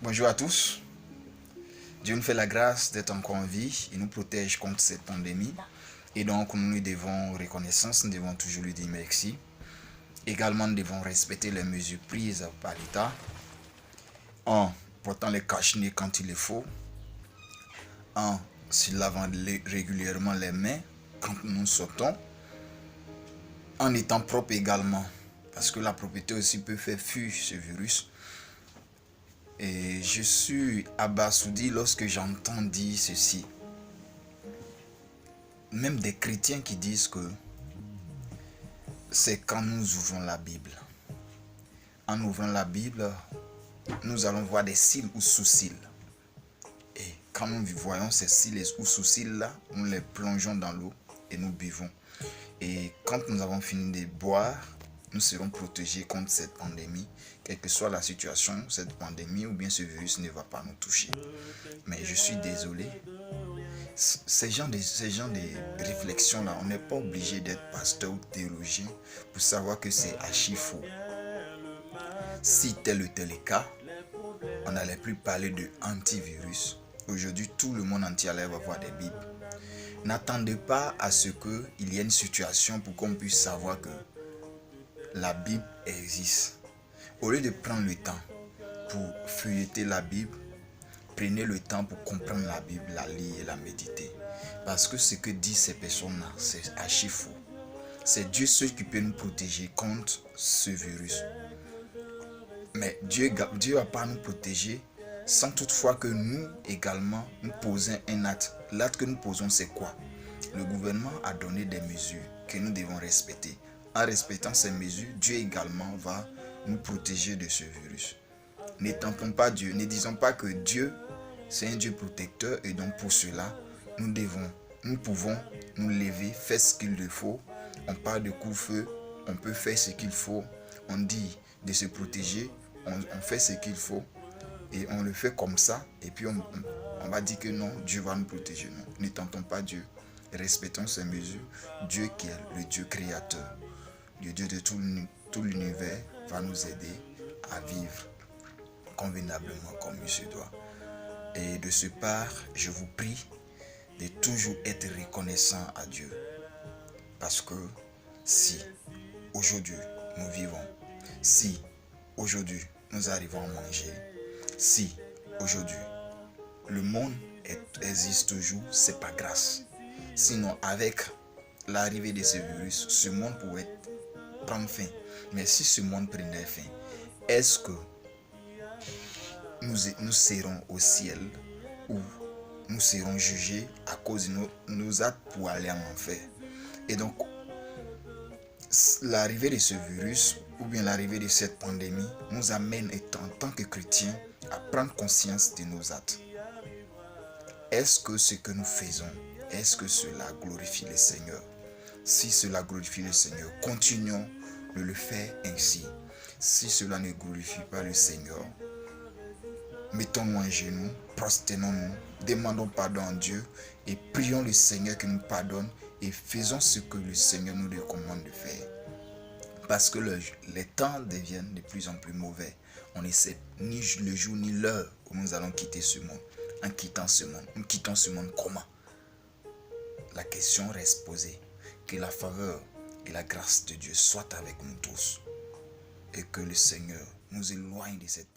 Bonjour à tous. Dieu nous fait la grâce d'être encore en vie et nous protège contre cette pandémie. Et donc, nous lui devons reconnaissance, nous devons toujours lui dire merci. Également, nous devons respecter les mesures prises par l'État en portant les cache-nez quand il le faut, en se lavant régulièrement les mains quand nous sortons, en étant propre également, parce que la propreté aussi peut faire fuir ce virus. Et je suis abasourdi lorsque j'entends dire ceci. Même des chrétiens qui disent que c'est quand nous ouvrons la Bible. En ouvrant la Bible, nous allons voir des cils ou sous-cils. Et quand nous voyons ces cils ou sous-cils-là, nous les plongeons dans l'eau et nous buvons. Et quand nous avons fini de boire, nous serons protégés contre cette pandémie. Quelle que soit la situation, cette pandémie ou bien ce virus ne va pas nous toucher. Mais je suis désolé. Ces gens de réflexion-là, on n'est pas obligé d'être pasteur ou théologien pour savoir que c'est archi faux. Si tel ou tel est cas, on n'allait plus parler de antivirus. Aujourd'hui, tout le monde entier allait avoir des Bibles. N'attendez pas à ce qu'il y ait une situation pour qu'on puisse savoir que la Bible existe. Au lieu de prendre le temps pour feuilleter la Bible, prenez le temps pour comprendre la Bible, la lire et la méditer. Parce que ce que disent ces personnes-là, c'est archi faux. C'est Dieu seul qui peut nous protéger contre ce virus. Mais Dieu ne va pas nous protéger sans toutefois que nous également nous posions un acte. L'acte que nous posons, c'est quoi? Le gouvernement a donné des mesures que nous devons respecter. En respectant ces mesures, Dieu également va nous protéger de ce virus. Ne tentons pas Dieu, ne disons pas que Dieu, c'est un Dieu protecteur et donc pour cela, nous pouvons nous lever, faire ce qu'il faut. On parle de couvre-feu, on peut faire ce qu'il faut. On dit de se protéger, on fait ce qu'il faut et on le fait comme ça. Et puis on va dire que non, Dieu va nous protéger. Non, ne tentons pas Dieu. Respectons ces mesures. Dieu qui est le Dieu créateur, le Dieu de tout l'univers, va nous aider à vivre convenablement comme il se doit. Et de ce part, je vous prie de toujours être reconnaissant à Dieu. Parce que si aujourd'hui nous vivons, si aujourd'hui nous arrivons à manger, si aujourd'hui le monde existe toujours, c'est pas grâce. Sinon, avec l'arrivée de ce virus, ce monde pourrait prendre fin. Mais si ce monde prenait fin, est-ce que nous serons au ciel ou nous serons jugés à cause de nos actes pour aller en enfer? Et donc, l'arrivée de ce virus ou bien l'arrivée de cette pandémie nous amène en tant que chrétiens à prendre conscience de nos actes. Est-ce que ce que nous faisons, est-ce que cela glorifie le Seigneur? Si cela glorifie le Seigneur, continuons de le faire ainsi. Si cela ne glorifie pas le Seigneur, mettons-nous à genoux, prosternons-nous, demandons pardon à Dieu et prions le Seigneur qui nous pardonne et faisons ce que le Seigneur nous recommande de faire. Parce que les temps deviennent de plus en plus mauvais. On ne sait ni le jour ni l'heure où nous allons quitter ce monde. En quittant ce monde, nous quittons ce monde comment? La question reste posée. Que la faveur et la grâce de Dieu soient avec nous tous. Et que le Seigneur nous éloigne de cette